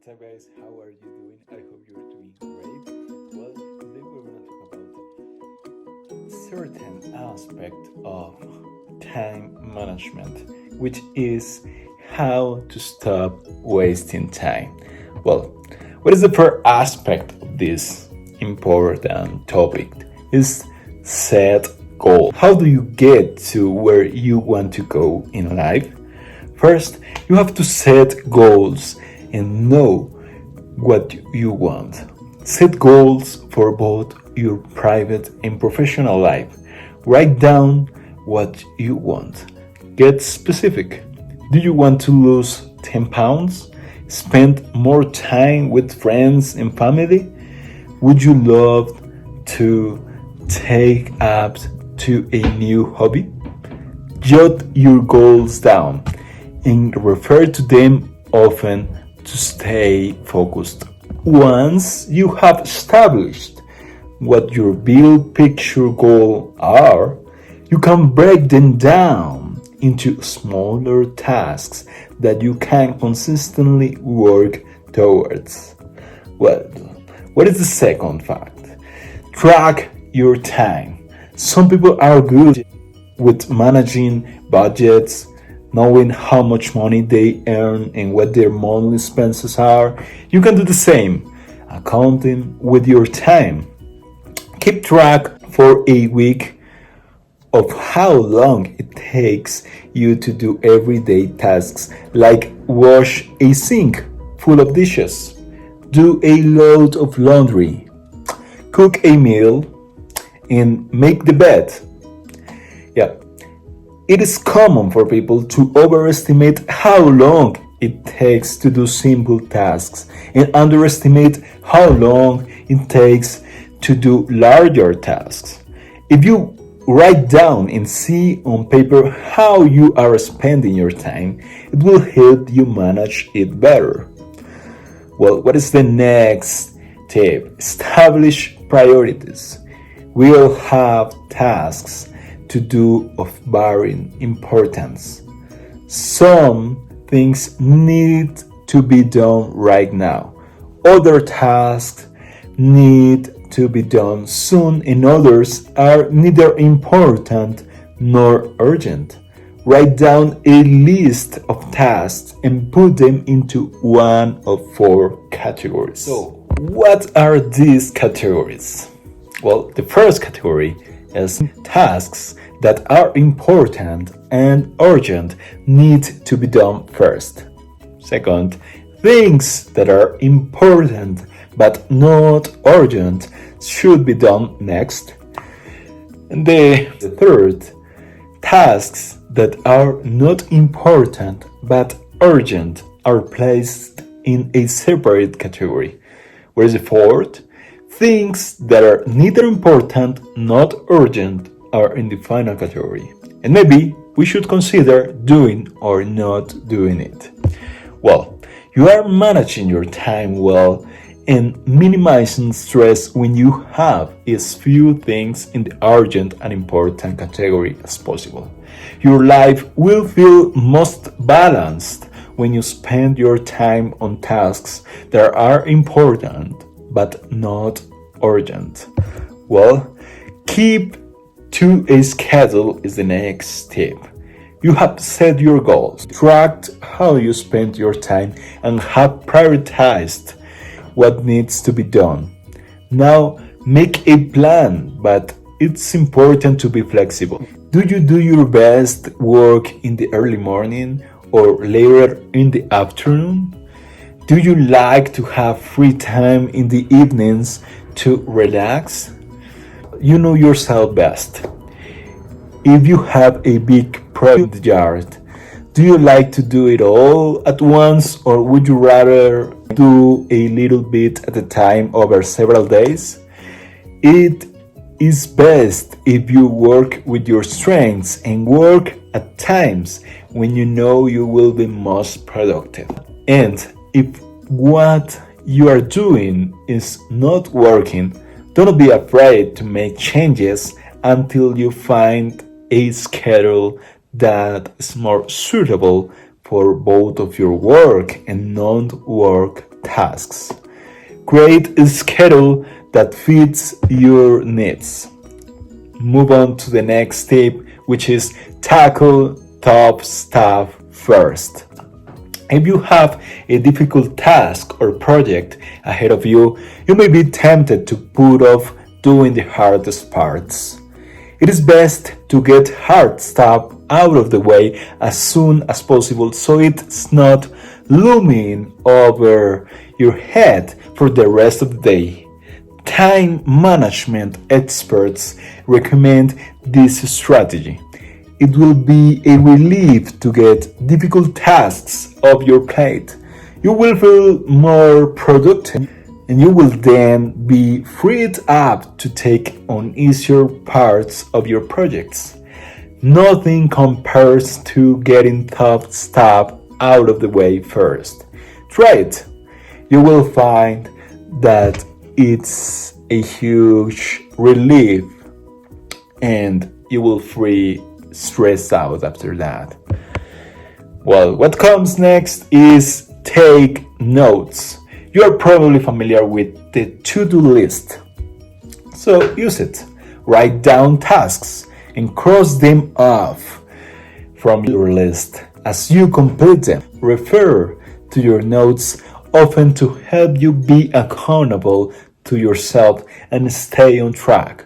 What's up, guys? How are you doing? I hope you're doing great. Well, today we're going to talk about certain aspect of time management, which is how to stop wasting time. Well, what is the first aspect of this important topic? Is set goal. How do you get to where you want to go in life? First, you have to set goals and know what you want. Set goals for both your private and professional life. Write down what you want. Get specific. Do you want to lose 10 pounds? Spend more time with friends and family? Would you love to take up to a new hobby? Jot your goals down and refer to them often to stay focused. Once you have established what your big picture goals are, you can break them down into smaller tasks that you can consistently work towards. Well, what is the second fact? Track your time. Some people are good with managing budgets, knowing how much money they earn and what their monthly expenses are. You can do the same, accounting with your time. Keep track for a week of how long it takes you to do everyday tasks like wash a sink full of dishes, do a load of laundry, cook a meal, and make the bed. Yeah, it is common for people to overestimate how long it takes to do simple tasks and underestimate how long it takes to do larger tasks. If you write down and see on paper how you are spending your time, it will help you manage it better. Well, what is the next tip? Establish priorities. We all have tasks to do of varying importance. Some things need to be done right now. Other tasks need to be done soon, and others are neither important nor urgent. Write down a list of tasks and put them into one of four categories. So, what are these categories? Well, the first category is tasks that are important and urgent need to be done first. Second, things that are important but not urgent should be done next. And the third, tasks that are not important but urgent are placed in a separate category. Whereas the fourth, things that are neither important nor urgent are in the final category. And maybe we should consider doing or not doing it. Well, you are managing your time well and minimizing stress when you have as few things in the urgent and important category as possible. Your life will feel most balanced when you spend your time on tasks that are important but not urgent. Well, keep to a schedule is the next step. You have set your goals, tracked how you spend your time, and have prioritized what needs to be done. Now make a plan, but it's important to be flexible. Do you do your best work in the early morning or later in the afternoon? Do you like to have free time in the evenings to relax? You know yourself best. If you have a big project in the yard, do you like to do it all at once, or would you rather do a little bit at a time over several days? It is best if you work with your strengths and work at times when you know you will be most productive. And if what you are doing is not working, don't be afraid to make changes until you find a schedule that is more suitable for both of your work and non-work tasks. Create a schedule that fits your needs. Move on to the next tip, which is tackle tough stuff first. If you have a difficult task or project ahead of you, you may be tempted to put off doing the hardest parts. It is best to get hard stuff out of the way as soon as possible so it's not looming over your head for the rest of the day. Time management experts recommend this strategy. It will be a relief to get difficult tasks off your plate. You will feel more productive and you will then be freed up to take on easier parts of your projects. Nothing compares to getting tough stuff out of the way first. Try it. You will find that it's a huge relief and you will free stress out after that. Well, what comes next is take notes. You are probably familiar with the to-do list, so use it. Write down tasks and cross them off from your list as you complete them. Refer to your notes often to help you be accountable to yourself and stay on track.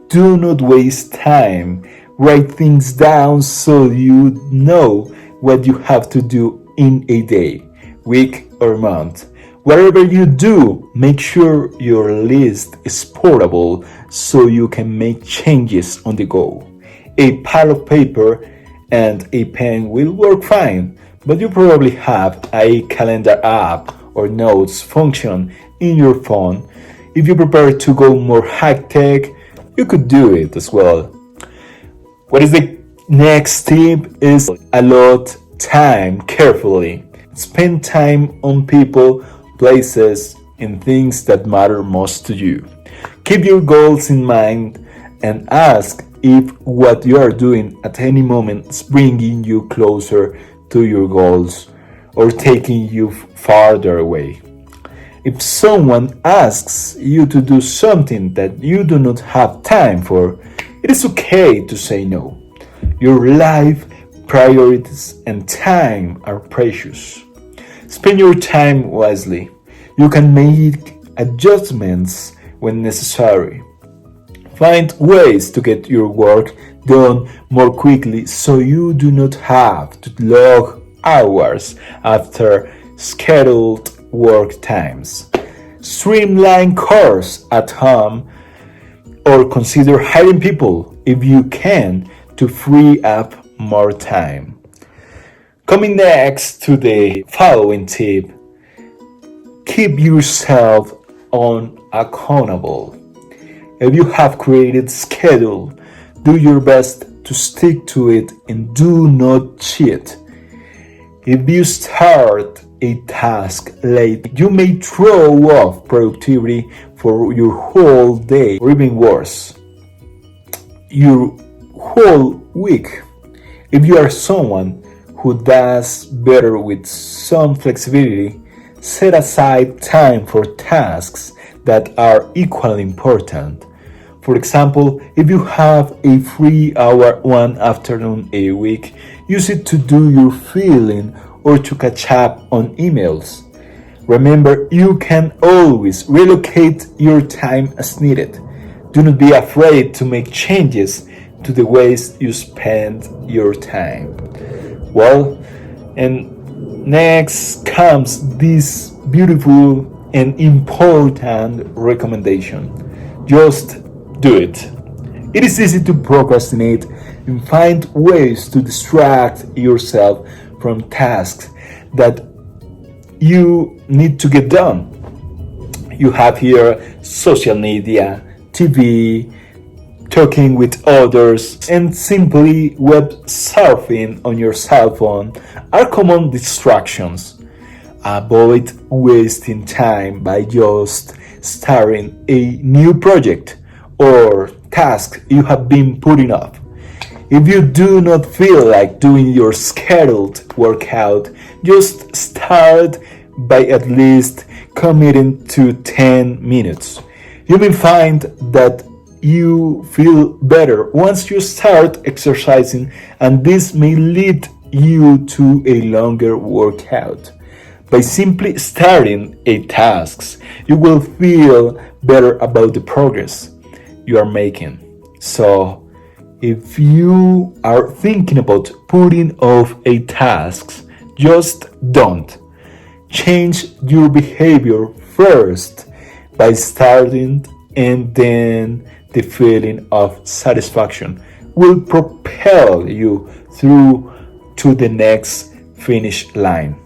Do not waste time. Write things down so you know what you have to do in a day, week, or month. Whatever you do, make sure your list is portable so you can make changes on the go. A pile of paper and a pen will work fine, but you probably have a calendar app or notes function in your phone. If you prepare to go more high-tech, you could do it as well. What is the next tip is allot time carefully. Spend time on people, places, and things that matter most to you. Keep your goals in mind and ask if what you are doing at any moment is bringing you closer to your goals or taking you farther away. If someone asks you to do something that you do not have time for, it is okay to say no. Your life, priorities, and time are precious. Spend your time wisely. You can make adjustments when necessary. Find ways to get your work done more quickly so you do not have to log hours after scheduled work times. Streamline chores at home or consider hiring people if you can to free up more time. Coming next to the following tip, keep yourself accountable. If you have created a schedule, do your best to stick to it and do not cheat. If you start a task late, you may throw off productivity for your whole day, or even worse, your whole week. If you are someone who does better with some flexibility, set aside time for tasks that are equally important. For example, if you have a free hour one afternoon a week, use it to do your filing or to catch up on emails. Remember, you can always relocate your time as needed. Do not be afraid to make changes to the ways you spend your time. Well, and next comes this beautiful and important recommendation. Just do it. It is easy to procrastinate and find ways to distract yourself from tasks that you need to get done. You have here social media, TV, talking with others, and simply web surfing on your cell phone are common distractions. Avoid wasting time by just starting a new project or task you have been putting off. If you do not feel like doing your scheduled workout, just start by at least committing to 10 minutes. You may find that you feel better once you start exercising, and this may lead you to a longer workout. By simply starting a task, you will feel better about the progress you are making. So, if you are thinking about putting off a task, just don't. Change your behavior first by starting, and then the feeling of satisfaction will propel you through to the next finish line.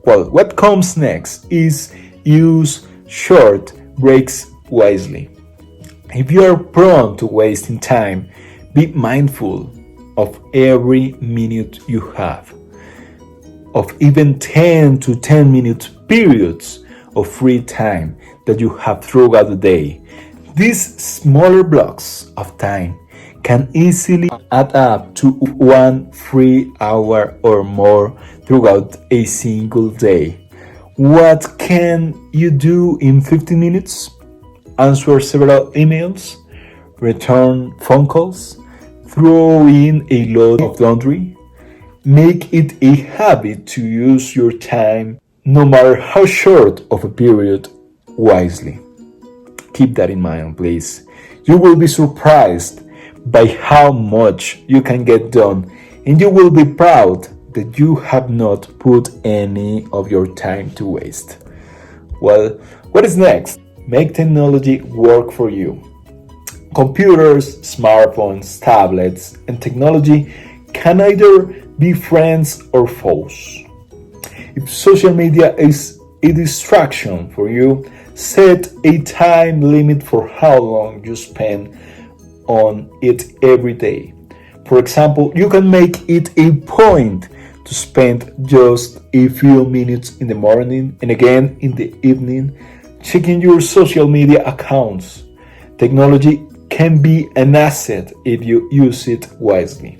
Well, what comes next is use short breaks wisely. If you are prone to wasting time, be mindful of every minute you have, of even 10 to 10 minute periods of free time that you have throughout the day. These smaller blocks of time can easily add up to 1 free hour or more throughout a single day. What can you do in 15 minutes? Answer several emails, return phone calls, throw in a load of laundry. Make it a habit to use your time, no matter how short of a period, wisely. Keep that in mind, please. You will be surprised by how much you can get done, and you will be proud that you have not put any of your time to waste. Well, what is next? Make technology work for you. Computers, smartphones, tablets, and technology can either be friends or foes. If social media is a distraction for you, set a time limit for how long you spend on it every day. For example, you can make it a point to spend just a few minutes in the morning and again in the evening checking your social media accounts. Technology can be an asset if you use it wisely.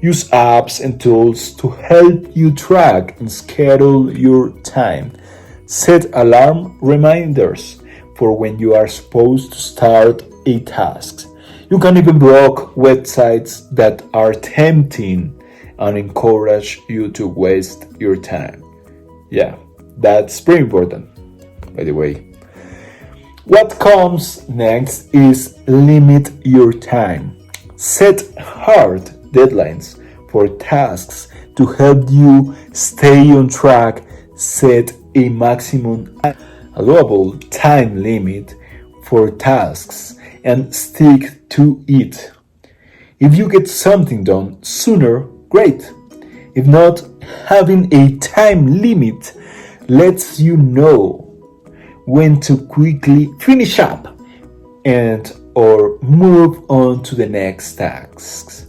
Use apps and tools to help you track and schedule your time. Set alarm reminders for when you are supposed to start a task. You can even block websites that are tempting and encourage you to waste your time. Yeah, that's pretty important, by the way. What comes next is limit your time. Set hard deadlines for tasks to help you stay on track. Set a maximum allowable time limit for tasks and stick to it. If you get something done sooner, great. If not, having a time limit lets you know when to quickly finish up and or move on to the next tasks.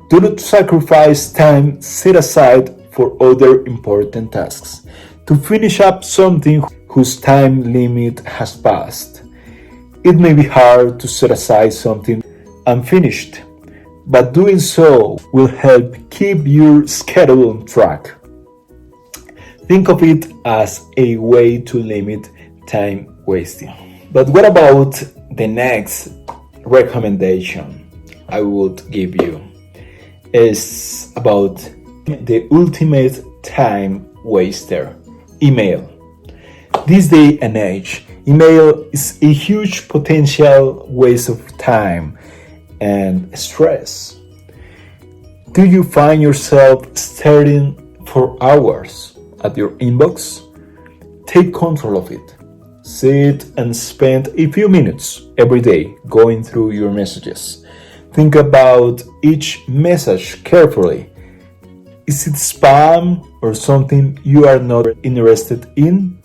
Do not sacrifice time set aside for other important tasks to finish up something whose time limit has passed. It may be hard to set aside something unfinished, but doing so will help keep your schedule on track. Think of it as a way to limit time wasting. But what about the next recommendation I would give you? Is about the ultimate time waster, email. This day and age, email is a huge potential waste of time and stress. Do you find yourself staring for hours at your inbox? Take control of it. Sit and spend a few minutes every day going through your messages. Think about each message carefully. Is it spam or something you are not interested in?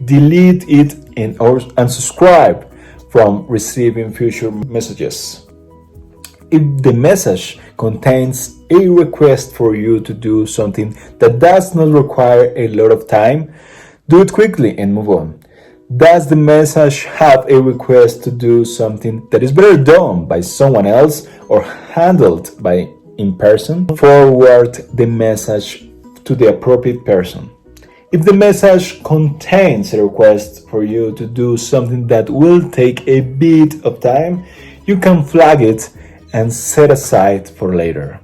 Delete it and unsubscribe from receiving future messages. If the message contains a request for you to do something that does not require a lot of time, do it quickly and move on. Does the message have a request to do something that is better done by someone else or handled by in person? Forward the message to the appropriate person. If the message contains a request for you to do something that will take a bit of time, you can flag it and set aside for later.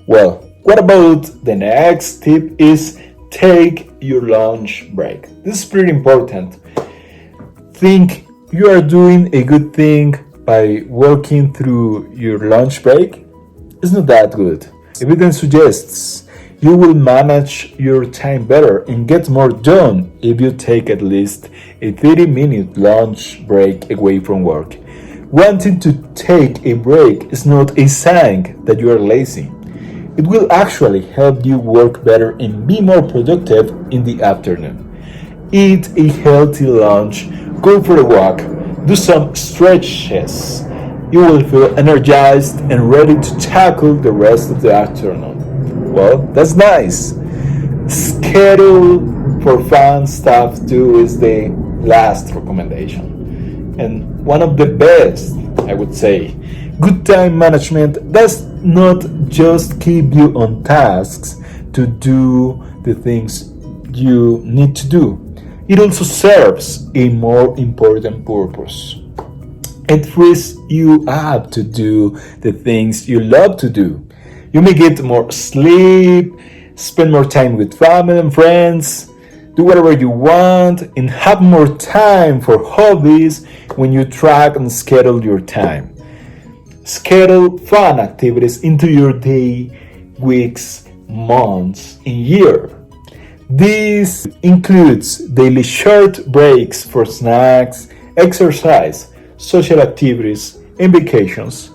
Well, what about the next tip is take your lunch break. This is pretty important. Think you are doing a good thing by working through your lunch break? It's not that good. Evidence suggests you will manage your time better and get more done if you take at least a 30-minute lunch break away from work. Wanting to take a break is not a sign that you are lazy. It will actually help you work better and be more productive in the afternoon. Eat a healthy lunch, go for a walk, do some stretches. You will feel energized and ready to tackle the rest of the afternoon. Well, that's nice. Schedule for fun stuff too is the last recommendation. And one of the best, I would say. Good time management does not just keep you on tasks to do the things you need to do. It also serves a more important purpose. It frees you up to do the things you love to do. You may get more sleep, spend more time with family and friends, do whatever you want, and have more time for hobbies when you track and schedule your time. Schedule fun activities into your day, weeks, months, and year. This includes daily short breaks for snacks, exercise, social activities, and vacations.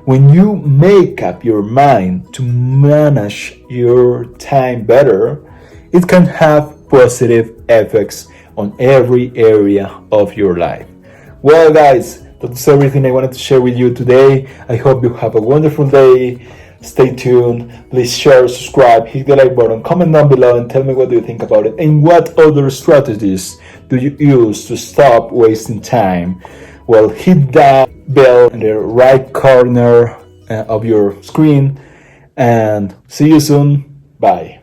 When you make up your mind to manage your time better, it can have positive effects on every area of your life. Well, guys, that's everything I wanted to share with you today. I hope you have a wonderful day. Stay tuned. Please share, subscribe, hit the like button, comment down below, and tell me what do you think about it. And what other strategies do you use to stop wasting time? Well, hit that bell in the right corner of your screen, and see you soon. Bye.